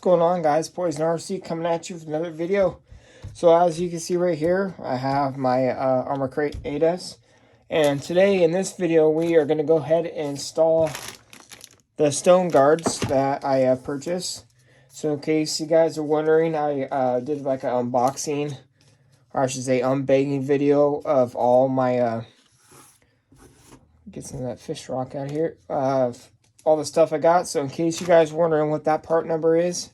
going on, guys? Poison RC coming at you with another video. So as you can see right here, I have my Arrma Crate 8S, and today in this video we are going to go ahead and install the stone guards that I have purchased. So in case you guys are wondering, I did like an unboxing, or I should say unbagging video of all my get some of that fish rock out of here, all the stuff I got. So in case you guys are wondering what that part number is,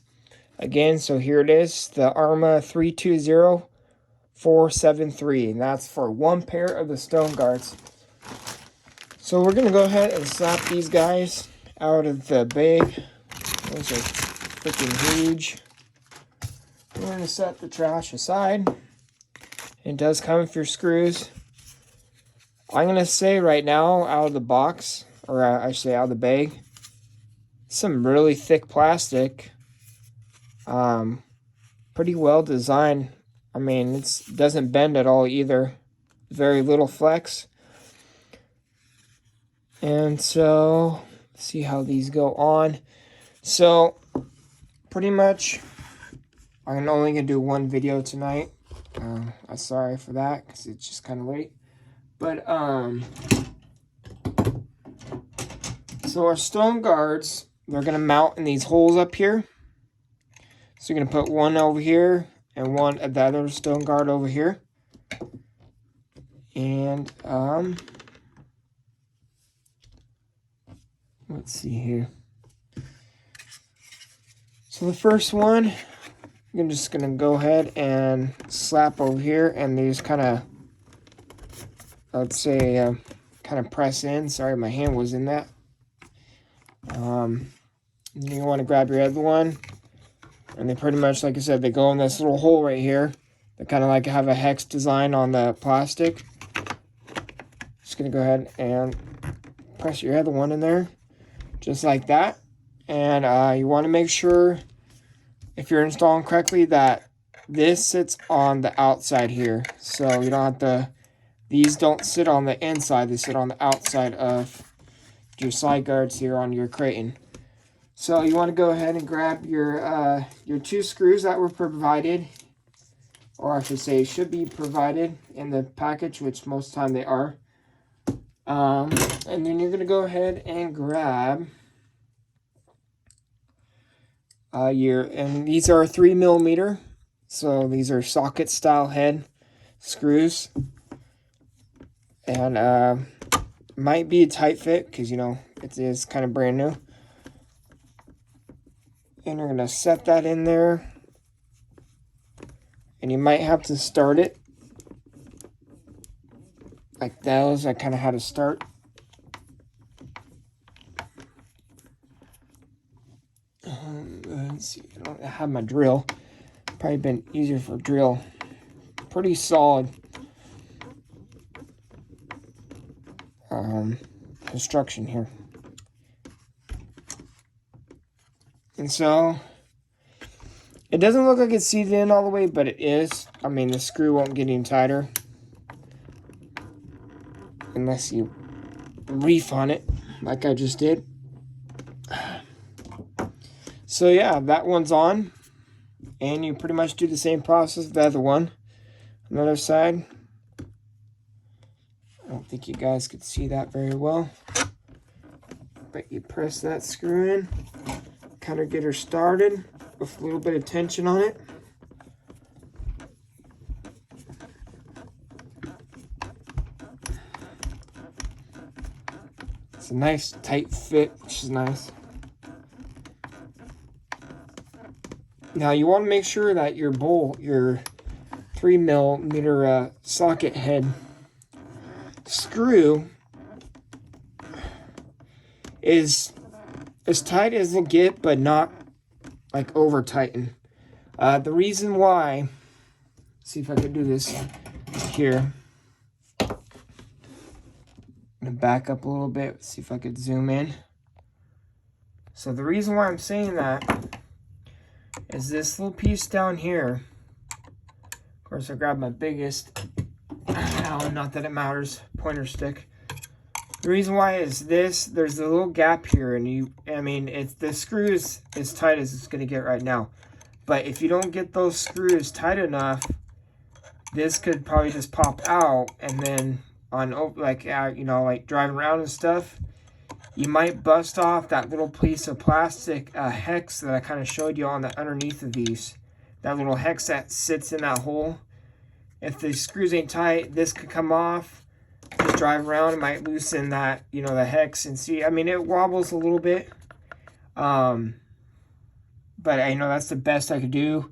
again, so here it is, the Arrma 320473, and that's for one pair of the stone guards. So we're going to go ahead and slap these guys out of the bag. Those are freaking huge. We're going to set the trash aside. It does come with your screws. I'm going to say right now, out of the box, or I should say out of the bag, some really thick plastic. Pretty well designed. I mean, it doesn't bend at all either. Very little flex. And so, let's see how these go on. So, pretty much, I'm only going to do one video tonight. I'm sorry for that, because it's just kind of late. But, so our stone guards, they're going to mount in these holes up here. So you're going to put one over here and one at the other stone guard over here. And, let's see here. So the first one, I'm just going to go ahead and slap over here, and they just kind of, let's say, kind of press in. Sorry, my hand was in that. You want to grab your other one, and they pretty much, like I said, they go in this little hole right here. They kind of like have a hex design on the plastic. Just going to go ahead and press your other one in there, just like that. And you want to make sure, if you're installing correctly, that this sits on the outside here. So you don't have to, these don't sit on the inside, they sit on the outside of your slide guards here on your kraton. So you want to go ahead and grab your two screws that were provided, or I should say should be provided in the package, which most of the time they are. And then you're going to go ahead and grab and these are 3mm, so these are socket style head screws, and might be a tight fit because, you know, it is kind of brand new. And you're going to set that in there, and you might have to start it like those. I kind of had to start. Let's see, I don't have my drill. Probably been easier for drill. Pretty solid construction here. And so, it doesn't look like it's seated in all the way, but it is. I mean, the screw won't get any tighter unless you reef on it, like I just did. So yeah, that one's on, and you pretty much do the same process with the other one. On the other side, I don't think you guys could see that very well, but you press that screw in, kind of get her started with a little bit of tension on it. It's a nice tight fit, which is nice. Now you want to make sure that your bowl, your 3mm socket head screw is as tight as it get, but not like over tighten. The reason why, see if I can do this here. I'm gonna back up a little bit, see if I could zoom in. So the reason why I'm saying that is this little piece down here. Of course, I grabbed my biggest, not that it matters, pointer stick. The reason why is this, there's a little gap here, and I mean, the screw is as tight as it's going to get right now. But if you don't get those screws tight enough, this could probably just pop out, and then on, like, you know, like driving around and stuff, you might bust off that little piece of plastic hex that I kind of showed you on the underneath of these. That little hex that sits in that hole. If the screws ain't tight, this could come off. Just drive around, it might loosen that, you know, the hex. And see, I mean, it wobbles a little bit. But I know that's the best I could do.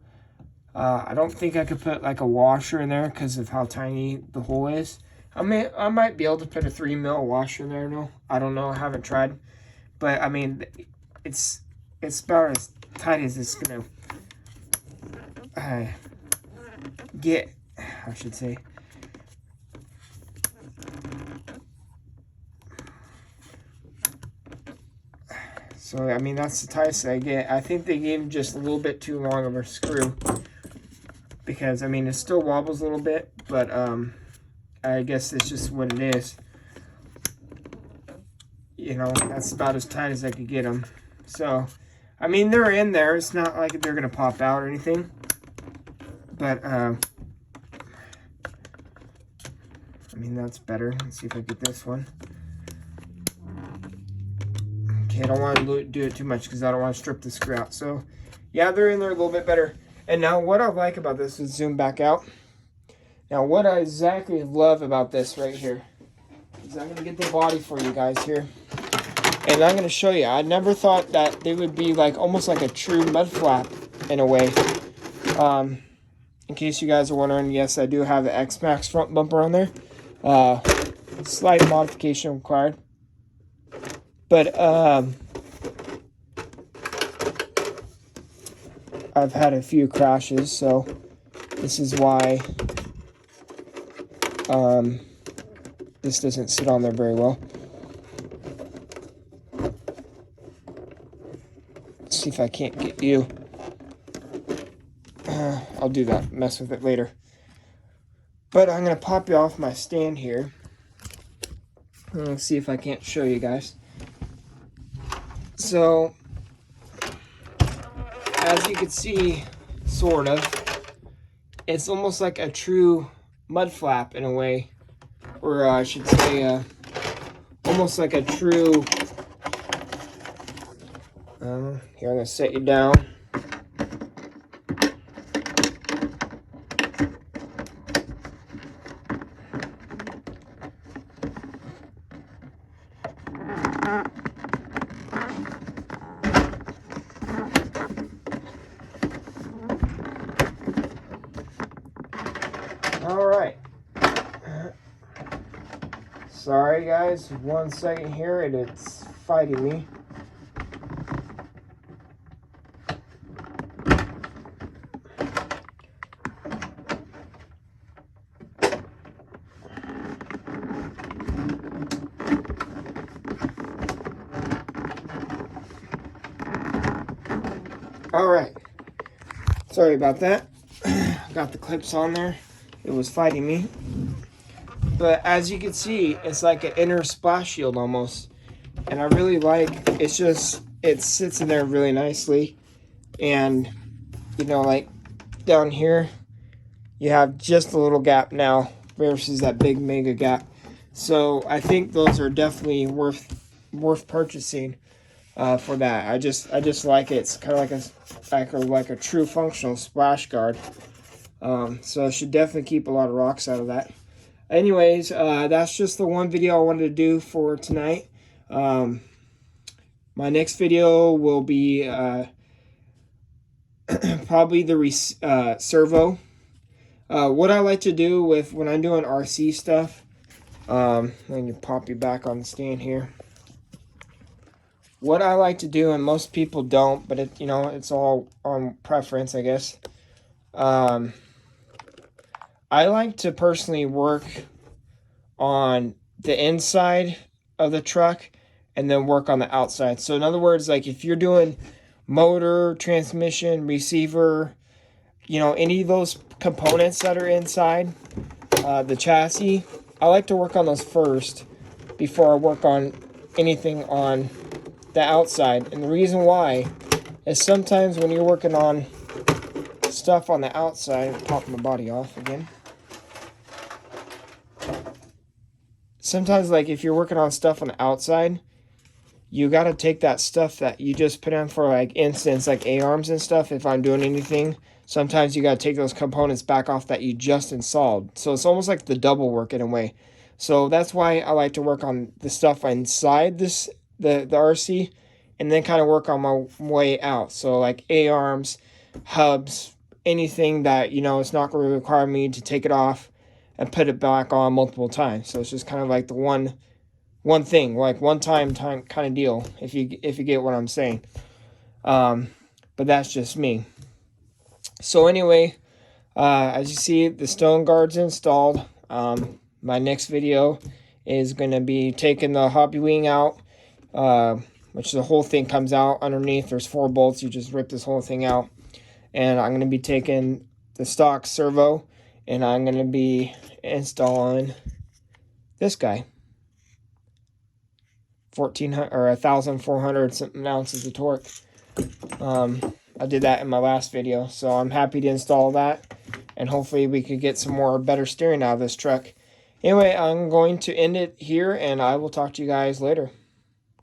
I don't think I could put like a washer in there because of how tiny the hole is. I might be able to put a 3mm washer in there. No, I don't know. I haven't tried. But I mean, it's about as tight as it's gonna get, I should say. So, I mean, that's the tightest I get. I think they gave just a little bit too long of a screw. Because, I mean, it still wobbles a little bit. But, I guess it's just what it is. You know, that's about as tight as I could get them. So, I mean, they're in there. It's not like they're going to pop out or anything. But, I mean, that's better. Let's see if I get this one. Okay, I don't want to do it too much because I don't want to strip the screw out. So, yeah, they're in there a little bit better. And now what I like about this is zoom back out. Now, what I exactly love about this right here is I'm going to get the body for you guys here. And I'm going to show you. I never thought that they would be like almost like a true mud flap in a way. In case you guys are wondering, yes, I do have the X-Max front bumper on there. Slight modification required. But I've had a few crashes, so this is why this doesn't sit on there very well. Let's see if I can't get you. I'll do that, mess with it later. But I'm going to pop you off my stand here. Let's see if I can't show you guys. So, as you can see, sort of, it's almost like a true mud flap in a way. Or I should say, almost like a true, here I'm going to set you down. Alright. Sorry guys, 1 second here and it's fighting me. Alright. Sorry about that. Got the clips on there. It was fighting me. But as you can see, it's like an inner splash shield almost. And I really like, it's just, it sits in there really nicely. And, you know, like down here, you have just a little gap now versus that big mega gap. So I think those are definitely worth purchasing for that. I just like it. It's kind of like a true functional splash guard. So I should definitely keep a lot of rocks out of that. Anyways, that's just the one video I wanted to do for tonight. My next video will be probably the servo. What I like to do when I'm doing RC stuff, let me pop you back on the stand here. What I like to do, and most people don't, but it's all on preference, I guess. I like to personally work on the inside of the truck and then work on the outside. So in other words, like if you're doing motor, transmission, receiver, any of those components that are inside the chassis, I like to work on those first. before I work on anything on the outside. And the reason why is sometimes when you're working on stuff on the outside, pop my body off again. Sometimes, like, if you're working on stuff on the outside, you got to take that stuff that you just put in, for, like, instance, like A-arms and stuff. If I'm doing anything, sometimes you got to take those components back off that you just installed. So it's almost like the double work in a way. So that's why I like to work on the stuff inside the RC, and then kind of work on my way out. So like A-arms, hubs, anything that, you know, it's not going to require me to take it off and put it back on multiple times. So it's just kind of like the one thing, like one time kind of deal, if you get what I'm saying. But that's just me. So anyway, as you see, the stone guard's installed. My next video is going to be taking the hobby wing out, which the whole thing comes out underneath. There's 4 bolts. You just rip this whole thing out. And I'm going to be taking the stock servo, and I'm going to be installing this guy. 1,400 or 1,400 something ounces of torque. I did that in my last video, so I'm happy to install that, and hopefully we could get some more better steering out of this truck. Anyway, I'm going to end it here, and I will talk to you guys later.